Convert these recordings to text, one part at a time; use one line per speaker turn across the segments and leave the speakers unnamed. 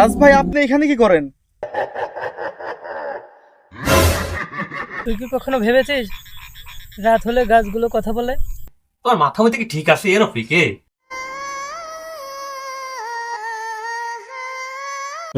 রাজ ভাই, আপনি এখানে কি করেন?
তুই কি কখনো ভেবেছিস রাত হলে গাছগুলো কথা বলে?
তোর মাথা মধ্যে কি ঠিক আছে রফিকে?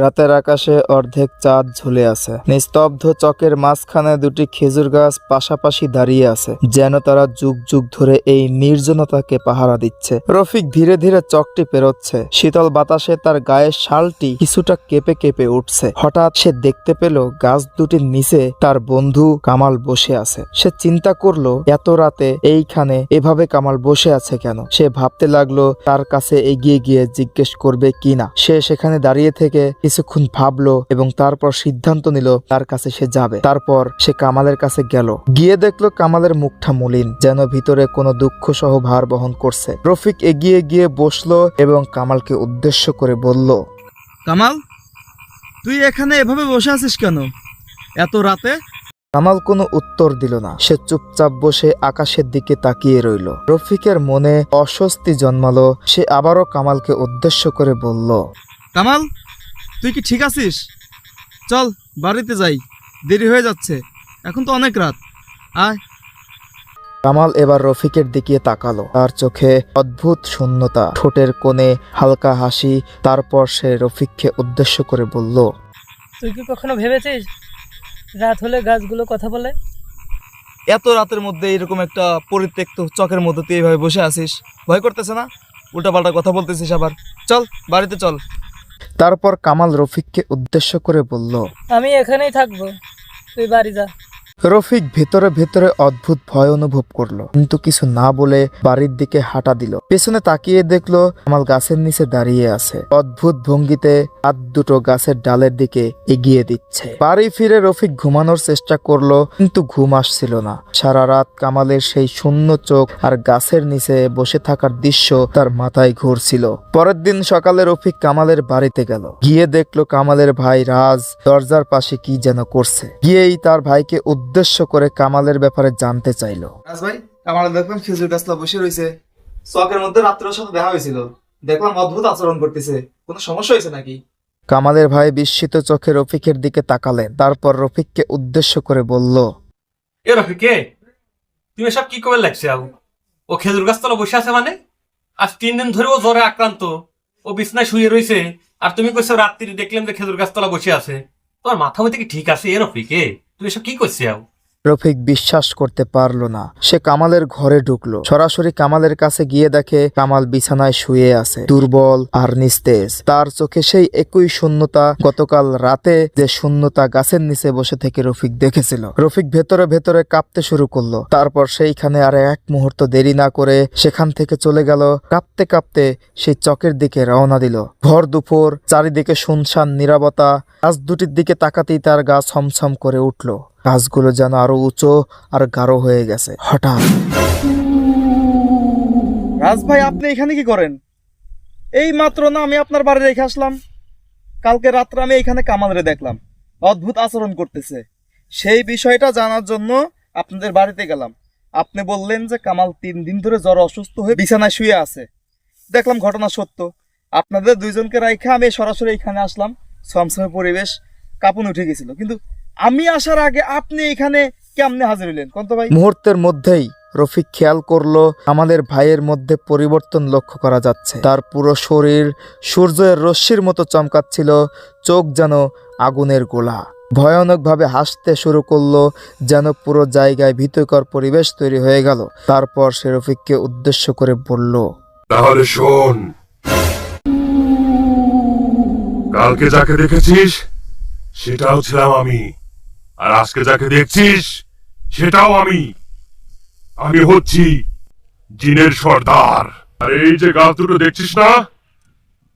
রাতের আকাশে অর্ধেক চাঁদ ঝুলে আছে। নিস্তব্ধ চকের মাঝখানে দুটি খেজুর গাছ পাশাপাশি দাঁড়িয়ে আছে, যেন তারা যুগ যুগ ধরে এই নির্জনতাকে পাহারা দিচ্ছে। রফিক ধীরে ধীরে চকটি পেরোচ্ছে। শীতল বাতাসে তার গায়ের শালটি কিছুটা কেঁপে কেঁপে উঠছে। হঠাৎ সে দেখতে পেল গাছ দুটির নিচে তার বন্ধু কামাল বসে আছে। সে চিন্তা করলো এত রাতে এইখানে এভাবে কামাল বসে আছে কেন। সে ভাবতে লাগলো তার কাছে এগিয়ে গিয়ে জিজ্ঞেস করবে কিনা। সে সেখানে দাঁড়িয়ে থেকে কিছুক্ষণ ভাবলো এবং তারপর সিদ্ধান্ত নিল তার কাছে সে যাবে। তারপর সে কামালের কাছে গেল। গিয়ে দেখলো কামালের মুখটা মলিন, যেন ভিতরে কোনো দুঃখ সহ ভার বহন করছে। রফিক এগিয়ে গিয়ে বসলো এবং কামালকে উদ্দেশ্য করে বলল,
কামাল, তুই এখানে এভাবে বসে আছিস কেন এত রাতে?
কামাল কোনো উত্তর দিল না। সে চুপচাপ বসে আকাশের দিকে তাকিয়ে রইল। রফিকের মনে অস্বস্তি জন্মালো। সে আবারও কামালকে উদ্দেশ্য করে বলল,
কামাল, তুই কি ঠিক আছিস? চল বাড়িতে যাই, দেরি হয়ে যাচ্ছে, এখন তো অনেক রাত, আয়।
কামাল এবার রফিকের দিকে তাকালো। তার চোখে অদ্ভুত শূন্যতা, ঠোঁটের কোণে হালকা হাসি। তারপর সে রফিককে উদ্দেশ্য করে বলল,
তুই কি কখনো ভেবেছিস রাত হলে গাছগুলো কথা বলে?
এত রাতের মধ্যে এরকম একটা পরিত্যক্ত চকের মধ্যে তুই এইভাবে বসে আছিস, ভয় করতেছে না? উল্টাপাল্টা কথা বলতেছিস আবার। চল বাড়িতে চল।
তারপর কামাল রফিককে উদ্দেশ্য করে বলল,
আমি এখানেই থাকবো, তুই বাড়ি যা।
রফিক ভেতরে ভেতরে অদ্ভুত ভয় অনুভব করলো, কিন্তু কিছু না বলে বাড়ির দিকে হাঁটা দিল। পেছনে তাকিয়ে দেখলো কামাল গাছের নিচে দাঁড়িয়ে আছে, অদ্ভুত ভঙ্গিতে হাত দুটো গাছের ডালের দিকে এগিয়ে দিচ্ছে। বাড়ি ফিরে রফিক ঘুমানোর চেষ্টা করলো, কিন্তু ঘুম আসছিল না। সারা রাত কামালের সেই শূন্য চোখ আর গাছের নিচে বসে থাকার দৃশ্য তার মাথায় ঘুরছিল। পরের দিন সকালে রফিক কামালের বাড়িতে গেল। গিয়ে দেখলো কামালের ভাই রাজ দরজার পাশে কি যেন করছে। গিয়েই তার ভাইকে উদ্দেশ্য করে কামালের ব্যাপারে জানতে চাইলো।
রাজ ভাই, কামাল দেখলাম খেজুর গাছটা বসে রয়েছে, চকের মধ্যে রাত্রে ওর সাথে দেখা হয়েছিল, দেখলাম অদ্ভুত আচরণ করতেছে, কোনো সমস্যা হয়েছে নাকি?
কামালের ভাই বিস্মিত চোখে রফিকের দিকে তাকালেন। তারপর রফিককে উদ্দেশ্য করে বলল,
এ রফিকে, তুমি এসব কি করে লাগছে? ও খেজুর গাছ তলা বসে আছে মানে? আজ 3 দিন ধরে ও জ্বরে আক্রান্ত, ও বিছনায় শুয়ে রয়েছে, আর তুমি কইছো রাত্রি দেখলাম যে খেজুর গাছ তলা বসে আছে। তোমার মাথা মধ্যে কি ঠিক আছে রফিকে? তুমি এসব কি করছো?
রফিক বিশ্বাস করতে পারলো না। সে কামালের ঘরে ঢুকলো। সরাসরি কামালের কাছে গিয়ে দেখে কামাল বিছানায় শুয়ে আছে, দুর্বল আর নিস্তেজ। তার চোখে সেই একই শূন্যতা, গতকাল রাতে যে শূন্যতা গাছের নিচে বসে থেকে রফিক দেখেছিল। রফিক ভেতরে ভেতরে কাঁপতে শুরু করলো। তারপর সেইখানে আর এক মুহূর্ত দেরি না করে সেখান থেকে চলে গেল। কাঁপতে কাঁপতে সেই চকের দিকে রওনা দিল। ভর দুপুর, চারিদিকে শুনশান নীরবতা। গাছ দুটির দিকে তাকাতেই তার গা ছমছম করে উঠল। গাছগুলো যেন আরো উঁচু আর গাঢ় হয়ে গেছে। হঠাৎ,
রাজ ভাই, আপনি এখানে কি করেন? এই মাত্র না আমি আপনার বাড়ি রেখে আসলাম। কালকে রাত্রে আমি এখানে কামালরে দেখলাম, অদ্ভুত আচরণ করতেছে। সেই বিষয়টা জানার জন্য আপনাদের বাড়িতে গেলাম। আপনি বললেন যে কামাল 3 দিন ধরে জ্বর অসুস্থ হয়ে বিছানায় শুয়ে আছে। দেখলাম ঘটনা সত্য। আপনাদের দুইজনকে রাইখা আমি সরাসরি এখানে আসলাম। ছমছমে পরিবেশ, কাঁপুন উঠে গেছিল, কিন্তু আমি আসার আগে আপনি এখানে কেমনে হাজির হলেন কোন তো ভাই?
মুহূর্তের মধ্যেই রফিক খেয়াল করলো আমাদের ভাইয়ের মধ্যে পরিবর্তন লক্ষ্য করা যাচ্ছে। তার পুরো শরীর সূর্যের রশ্মির মতো চমকাচ্ছিল, চোখ যেন আগুনের গোলা। ভয়ানকভাবে হাসতে শুরু করলো, যেন পুরো জায়গায় ভীতিকর পরিবেশ তৈরি হয়ে গেল। তারপর সে রফিককে উদ্দেশ্য করে বলল,
তাহলে শোন, কালকে যাকে দেখেছিস সেটাও ছিলাম আমি, আর আজকে যাকে দেখছিস সেটাও আমি। আমি হচ্ছি জিনের সর্দার। আর এই যে গাছ দুটো দেখছিস না,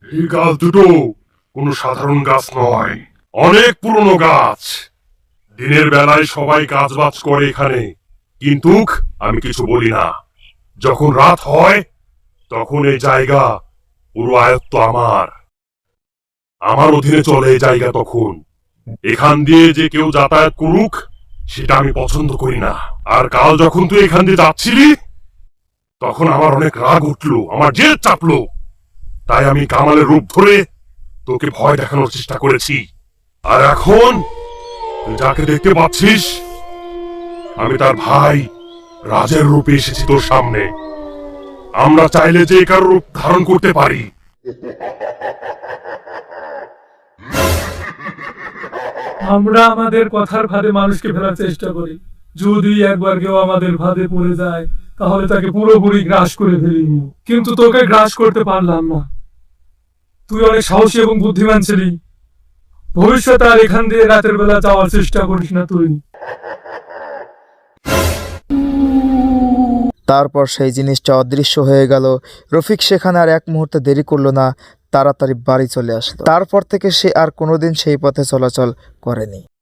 এই গাছ দুটো কোনো সাধারণ গাছ নয়, অনেক পুরনো গাছ। দিনের বেলায় সবাই কাজ বাজ করে এখানে, কিন্তু আমি কিছু বলি না। যখন রাত হয় তখন এই জায়গা পুরো আয়ত্ত আমার, আমার অধীনে চলে এই জায়গা। তখন এখান দিয়ে যে কেউ যাতায়াত করুক সেটা আমি পছন্দ করি না। আর কাল যখন তুই এখান দিয়ে যাচ্ছিলি তখন আমার অনেক রাগ উঠলো, আমার জেদ চাপলো। তাই আমি কামালের রূপ ধরে তোকে ভয় দেখানোর চেষ্টা করেছি, আর এখন তুই যাকে দেখতে পাচ্ছিস আমি তার ভাই রাজের রূপে এসেছি তোর সামনে। আমরা চাইলে যে কারো রূপ ধারণ করতে পারি।
আমরা আমাদের কথার ফাঁদে মানুষকে ফেলার চেষ্টা করি, যদি একবার কেউ আমাদের ফাঁদে পড়ে যায় তাহলে তাকে পুরোপুরি গ্রাস করে ফেলি, কিন্তু তোকে গ্রাস করতে পারলাম না। তুই অনেক সাহসী এবং বুদ্ধিমান ছিলি, ভবিষ্যতে আর এখান দিয়ে রাতের বেলা যাওয়ার চেষ্টা করিস না তুই।
তারপর সেই জিনিসটা অদৃশ্য হয়ে গেল। রফিক সেখানে আর এক মুহূর্তে দেরি করলো না, তাড়াতাড়ি বাড়ি চলে আসলো। তারপর থেকে সে আর কোনোদিন সেই পথে চলাচল করেনি।